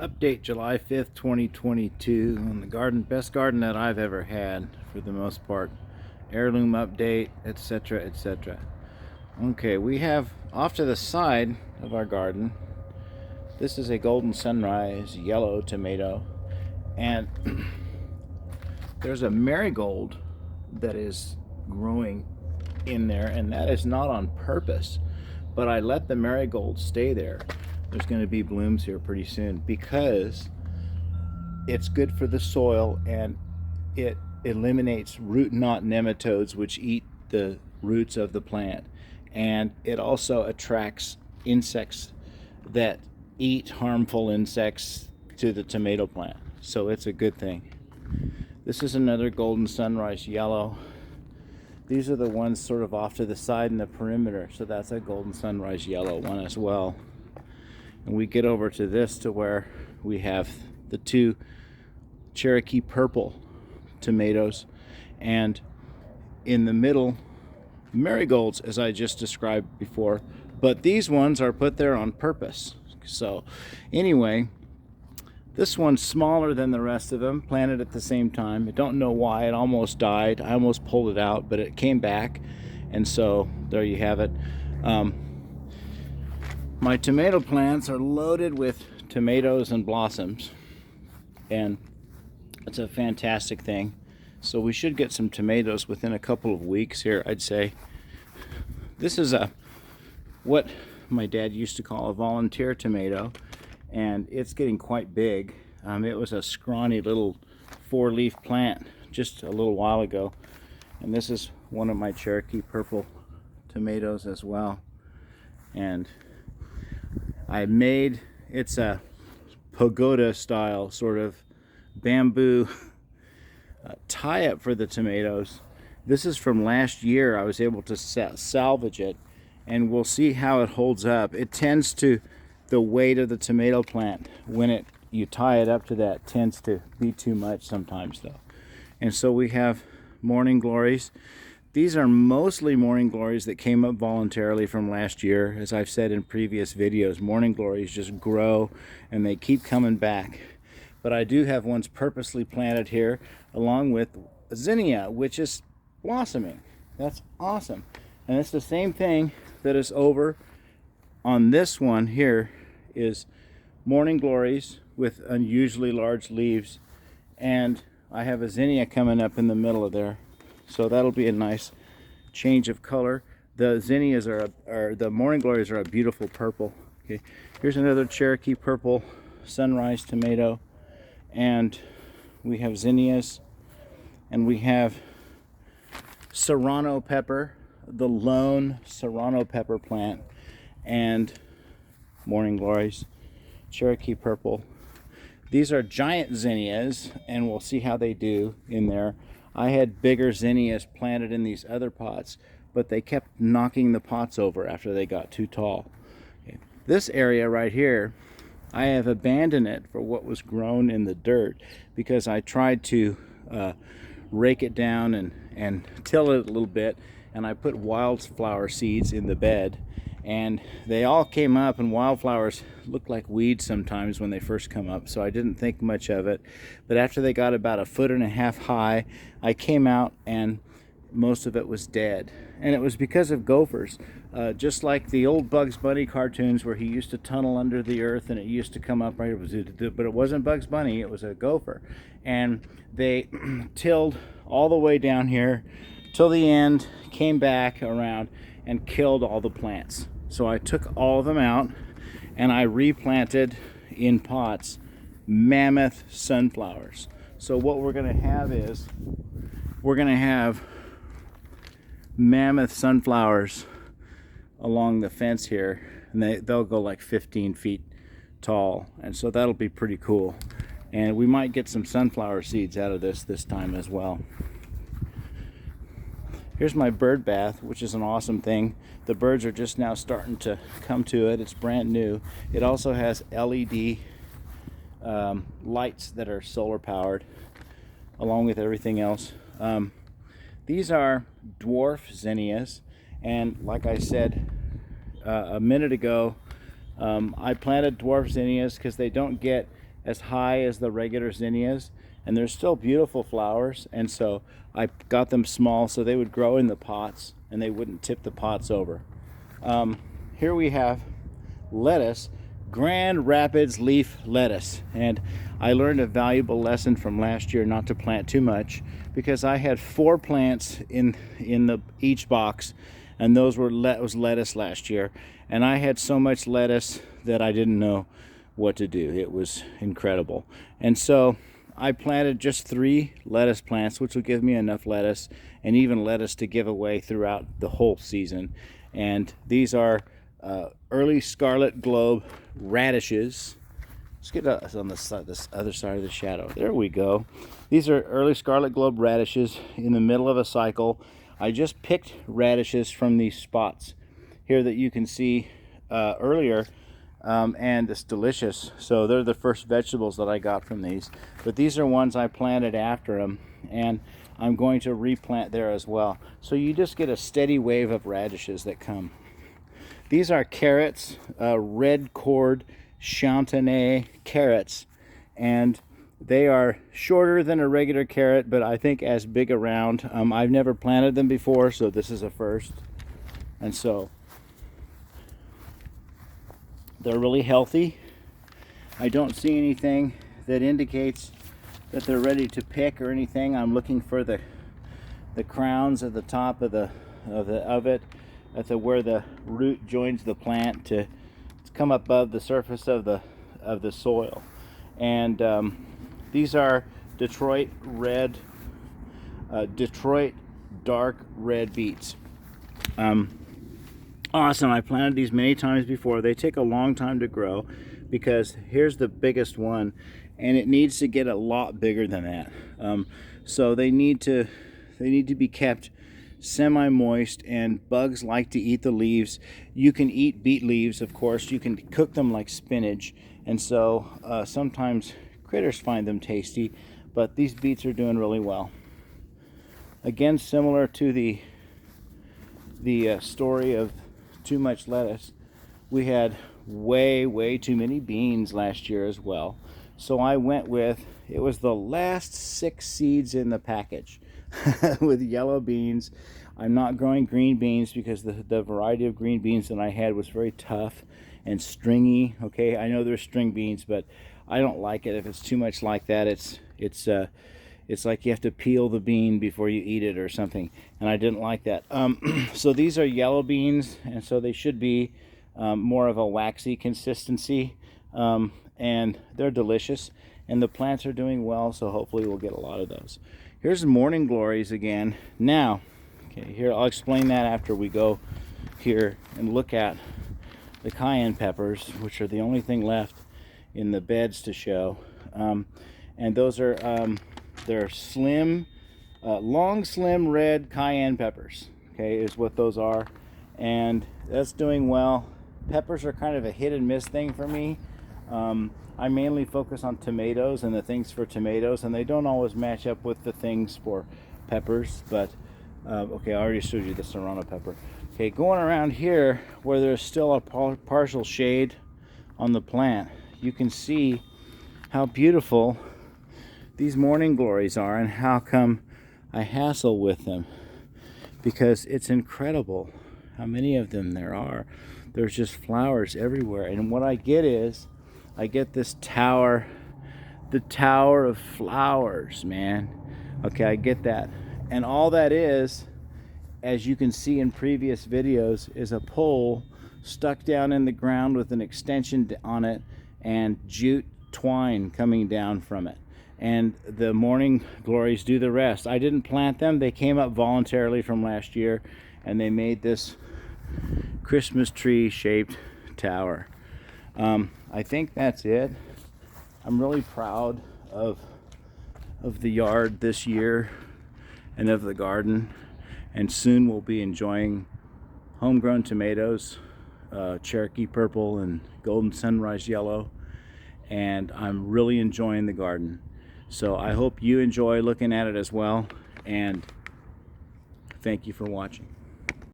Update July 5th, 2022 on the garden, best garden that I've ever had for the most part. Heirloom update, etc., etc. Okay, we have off to the side of our garden, this is a golden sunrise yellow tomato, and there's a marigold that is growing in there, and that is not on purpose, but I let the marigold stay there. There's going to be blooms here pretty soon because it's good for the soil and it eliminates root knot nematodes, which eat the roots of the plant, and it also attracts insects that eat harmful insects to the tomato plant, so it's a good thing. This is another golden sunrise yellow. These are the ones sort of off to the side in the perimeter, so that's a golden sunrise yellow one as well. And we get over to this to where we have the two Cherokee purple tomatoes, and in the middle marigolds, as I just described before, but these ones are put there on purpose. So anyway, this one's smaller than the rest of them, planted at the same time. I don't know why, it almost died. I almost pulled it out, but it came back, and so there you have it. My tomato plants are loaded with tomatoes and blossoms, and it's a fantastic thing. So we should get some tomatoes within a couple of weeks here, I'd say. This is what my dad used to call a volunteer tomato, and it's getting quite big. It was a scrawny little 4-leaf plant just a little while ago, and this is one of my Cherokee purple tomatoes as well. And it's a pagoda style sort of bamboo tie-up for the tomatoes. This is from last year. I was able to salvage it, and we'll see how it holds up. It tends to, the weight of the tomato plant, when you tie it up to that, tends to be too much sometimes though. And so we have morning glories. These are mostly morning glories that came up voluntarily from last year. As I've said in previous videos, morning glories just grow and they keep coming back. But I do have ones purposely planted here along with zinnia, which is blossoming. That's awesome. And it's the same thing that is over on this one here, is morning glories with unusually large leaves, and I have a zinnia coming up in the middle of there. So that'll be a nice change of color. The zinnias the morning glories are a beautiful purple. Okay, here's another Cherokee purple sunrise tomato, and we have zinnias, and we have serrano pepper, the lone serrano pepper plant, and morning glories, Cherokee purple. These are giant zinnias, and we'll see how they do in there. I had bigger zinnias planted in these other pots, but they kept knocking the pots over after they got too tall. Okay. This area right here, I have abandoned it for what was grown in the dirt, because I tried to rake it down and till it a little bit, and I put wildflower seeds in the bed, and they all came up, and wildflowers look like weeds sometimes when they first come up, so I didn't think much of it. But after they got about 1.5 feet high, I came out and most of it was dead, and it was because of gophers. Just like the old Bugs Bunny cartoons where he used to tunnel under the earth and it used to come up right, but it wasn't Bugs Bunny, it was a gopher. And they tilled all the way down here till the end, came back around and killed all the plants. So I took all of them out and I replanted in pots mammoth sunflowers. So what we're going to have is mammoth sunflowers along the fence here, and they'll go like 15 feet tall, and so that'll be pretty cool. And we might get some sunflower seeds out of this time as well. Here's my bird bath, which is an awesome thing. The birds are just now starting to come to it. It's brand new. It also has LED lights that are solar powered, along with everything else. These are dwarf zinnias, and like I said a minute ago, I planted dwarf zinnias because they don't get as high as the regular zinnias, and they're still beautiful flowers. And so I got them small so they would grow in the pots and they wouldn't tip the pots over. Here we have lettuce, Grand Rapids leaf lettuce, and I learned a valuable lesson from last year not to plant too much, because I had 4 plants in each box, and those was lettuce last year, and I had so much lettuce that I didn't know what to do. It was incredible. And so I planted just 3 lettuce plants, which will give me enough lettuce and even lettuce to give away throughout the whole season. And these are early scarlet globe radishes. Let's get us on this other side of the shadow. There we go. These are early scarlet globe radishes in the middle of a cycle. I just picked radishes from these spots here that you can see earlier, and it's delicious. So they're the first vegetables that I got from these. But these are ones I planted after them, and I'm going to replant there as well. So you just get a steady wave of radishes that come. These are carrots, red cord chantenay carrots, and they are shorter than a regular carrot, but I think as big around. I've never planted them before, so this is a first. And so they're really healthy. I don't see anything that indicates that they're ready to pick or anything. I'm looking for the crowns at the top of it, where the root joins the plant to come above the surface of the soil. And these are Detroit dark red beets. Awesome. I planted these many times before. They take a long time to grow, because here's the biggest one, and it needs to get a lot bigger than that. So they need to be kept semi-moist, and bugs like to eat the leaves. You can eat beet leaves, of course. You can cook them like spinach, and so sometimes critters find them tasty, but these beets are doing really well. Again, similar to the story of too much lettuce, we had way too many beans last year as well. So I went with, it was the last 6 seeds in the package with yellow beans. I'm not growing green beans because the variety of green beans that I had was very tough and stringy. Okay, I know there's string beans, but I don't like it if it's too much like that. It's like you have to peel the bean before you eat it or something, and I didn't like that. So these are yellow beans, and so they should be more of a waxy consistency, and they're delicious, and the plants are doing well, so hopefully we'll get a lot of those. Here's morning glories again. Now, okay, here I'll explain that after we go here and look at the cayenne peppers, which are the only thing left in the beds to show. And those are they're slim, long, slim red cayenne peppers. Okay, is what those are, and that's doing well. Peppers are kind of a hit and miss thing for me. I mainly focus on tomatoes and the things for tomatoes, and they don't always match up with the things for peppers. But okay, I already showed you the serrano pepper. Okay, going around here where there's still a partial shade on the plant, you can see how beautiful these morning glories are, and how come I hassle with them, because it's incredible how many of them there are. There's just flowers everywhere, and what I get is I get this tower, the tower of flowers, man. Okay, I get that, and all that is, as you can see in previous videos, is a pole stuck down in the ground with an extension on it and jute twine coming down from it. And the morning glories do the rest. I didn't plant them. They came up voluntarily from last year, and they made this Christmas tree shaped tower. I think that's it. I'm really proud of the yard this year and of the garden, and soon we'll be enjoying homegrown tomatoes, Cherokee purple and golden sunrise yellow, and I'm really enjoying the garden. So I hope you enjoy looking at it as well, and thank you for watching.